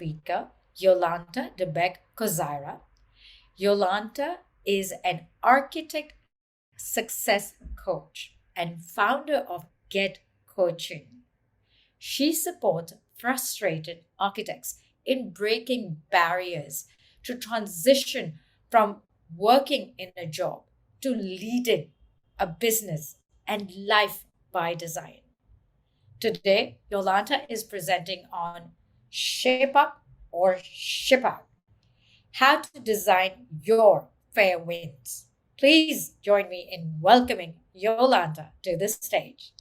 speaker, Jolanta Debek-Kozyra. Jolanta is an architect success coach and founder of Get Coaching. She supports frustrated architects in breaking barriers to transition from working in a job to leading a business and life by design. Today, Yolanta is presenting on Shape Up or Ship Out, how to design your fair winds. Please join me in welcoming Yolanta to the stage.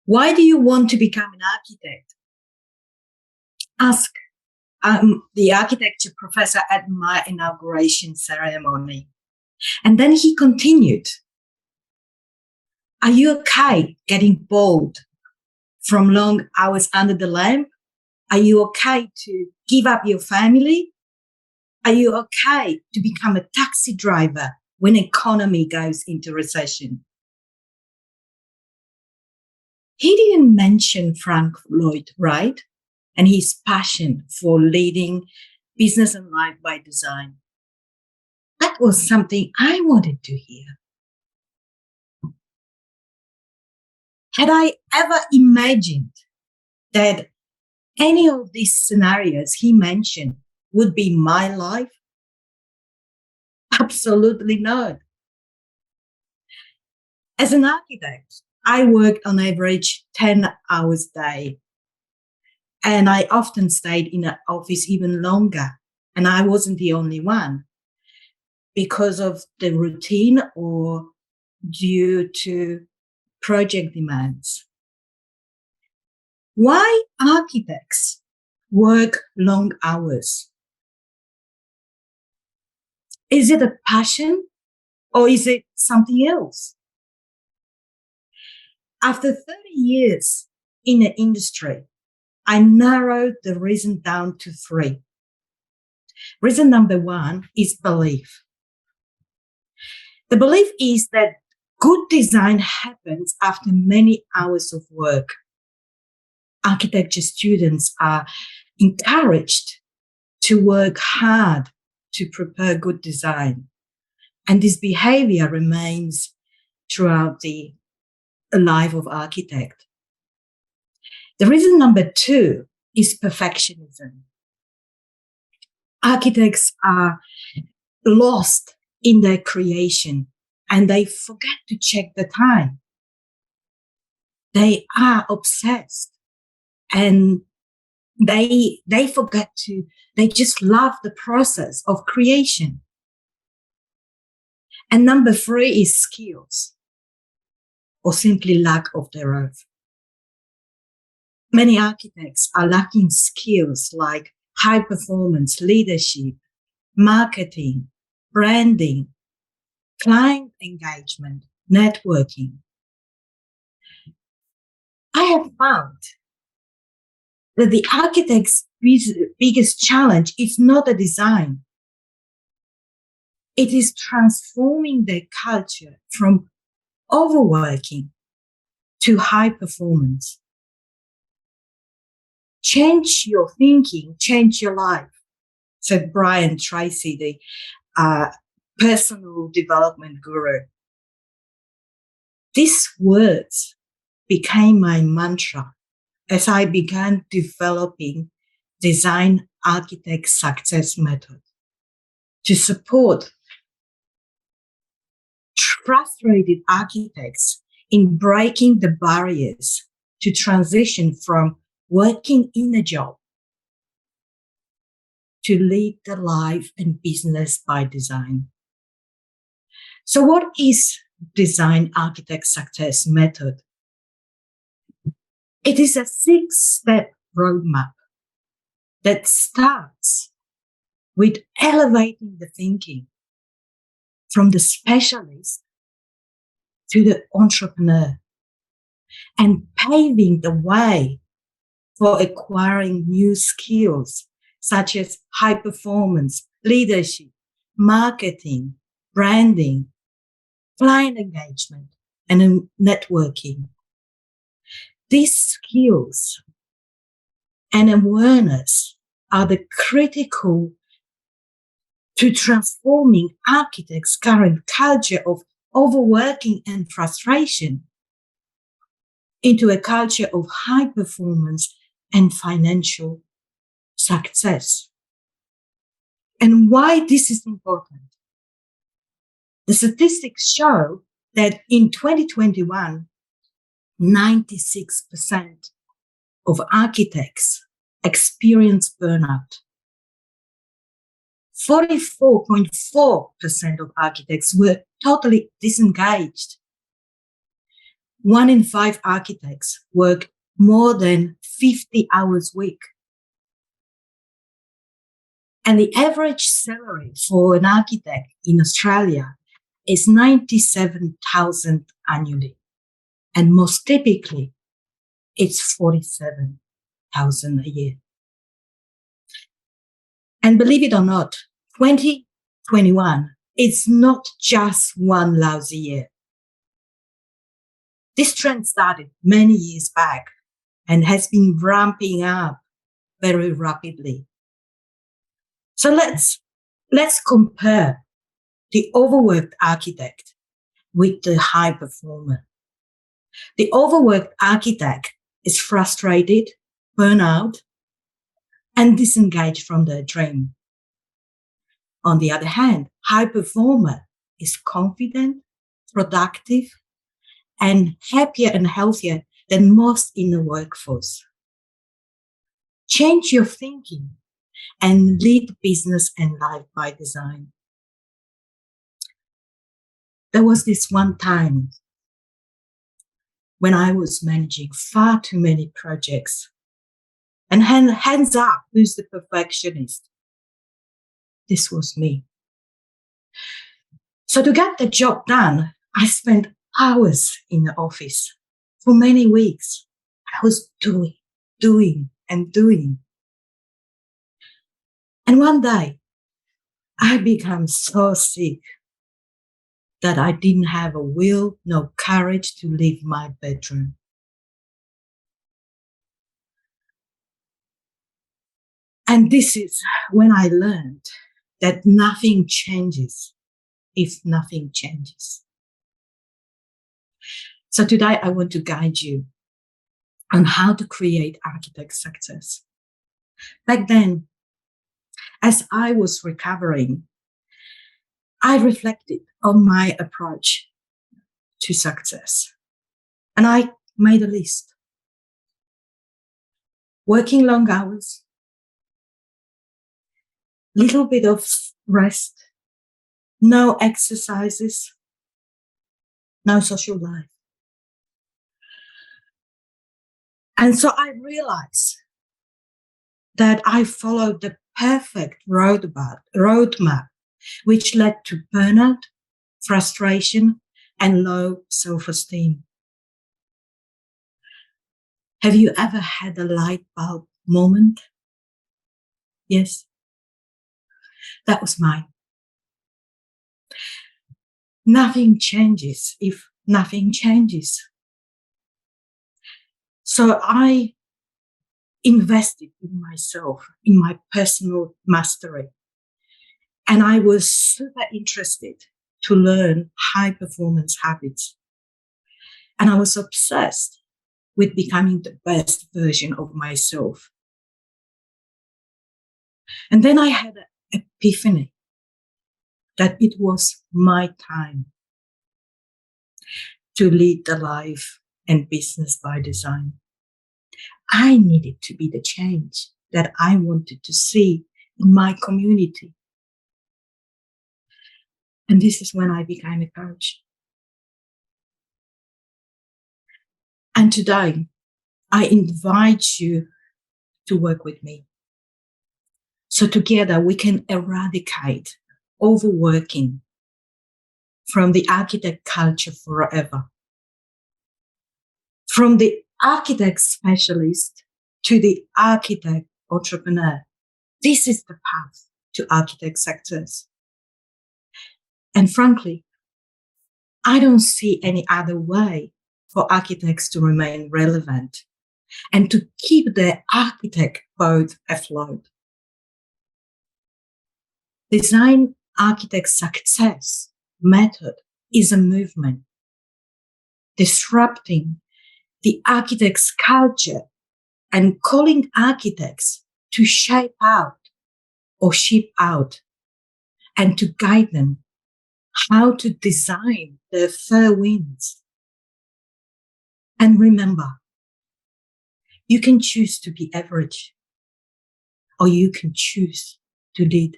Why do you want to become an architect? Ask the architecture professor at my inauguration ceremony. And then he continued, are you okay getting bored from long hours under the lamp? Are you okay to give up your family? Are you okay to become a taxi driver when economy goes into recession? He didn't mention Frank Lloyd Wright and his passion for leading business and life by design. That was something I wanted to hear. Had I ever imagined that any of these scenarios he mentioned would be my life? Absolutely not. As an architect, I worked on average 10 hours a day. And I often stayed in an office even longer. And I wasn't the only one because of the routine or due to project demands. Why architects work long hours? Is it a passion or is it something else? After 30 years in the industry, I narrowed the reason down to 3. Reason number 1 is belief. The belief is that good design happens after many hours of work. Architecture students are encouraged to work hard to prepare good design. And this behavior remains throughout the life of architect. The reason number 2 is perfectionism. Architects are lost in their creation and they forget to check the time. They are obsessed and they just love the process of creation. And number 3 is skills or simply lack of thereof. Many architects are lacking skills like high performance, leadership, marketing, branding, client engagement, networking. I have found that the architect's biggest challenge is not the design. It is transforming their culture from overworking to high performance. Change your thinking, change your life, said Brian Tracy, the personal development guru. These words became my mantra as I began developing design architect success method to support frustrated architects in breaking the barriers to transition from working in a job to lead the life and business by design. So what is design architect success method? It is a 6-step roadmap that starts with elevating the thinking from the specialist to the entrepreneur and paving the way for acquiring new skills such as high performance, leadership, marketing, branding, client engagement, and networking. These skills and awareness are the critical to transforming architects' current culture of overworking and frustration into a culture of high performance and financial success. And why this is important? The statistics show that in 2021, 96% of architects experience burnout. 44.4% of architects were totally disengaged. 1 in 5 architects work more than 50 hours a week. And the average salary for an architect in Australia is 97,000 annually. And most typically, it's 47,000 a year. And believe it or not, 2021 is not just one lousy year. This trend started many years back and has been ramping up very rapidly. So let's compare the overworked architect with the high performer. The overworked architect is frustrated, burnout, and disengaged from their dream. On the other hand, high performer is confident, productive, and happier and healthier than most in the workforce. Change your thinking and lead business and life by design. There was this one time when I was managing far too many projects. And hands up, who's the perfectionist? This was me. So to get the job done, I spent hours in the office for many weeks. I was doing. And one day, I became so sick that I didn't have a will, no courage to leave my bedroom. And this is when I learned that nothing changes if nothing changes. So today I want to guide you on how to create architect success. Back then, as I was recovering, I reflected on my approach to success. And I made a list. Working long hours, little bit of rest, no exercises, no social life. And so I realized that I followed the perfect roadmap, which led to burnout, frustration, and low self-esteem. Have you ever had a light bulb moment? Yes, that was mine. Nothing changes if nothing changes. So I invested in myself, in my personal mastery. And I was super interested to learn high performance habits. And I was obsessed with becoming the best version of myself. And then I had an epiphany that it was my time to lead the life and business by design. I needed to be the change that I wanted to see in my community. And this is when I became a coach. And today, I invite you to work with me. So together we can eradicate overworking from the architect culture forever. From the architect specialist to the architect entrepreneur. This is the path to architect success. And frankly, I don't see any other way for architects to remain relevant and to keep their architect boat afloat. Design architect success method is a movement disrupting the architect's culture and calling architects to shape out or ship out and to guide them how to design their fair winds. And remember, you can choose to be average, or you can choose to lead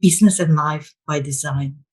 business and life by design.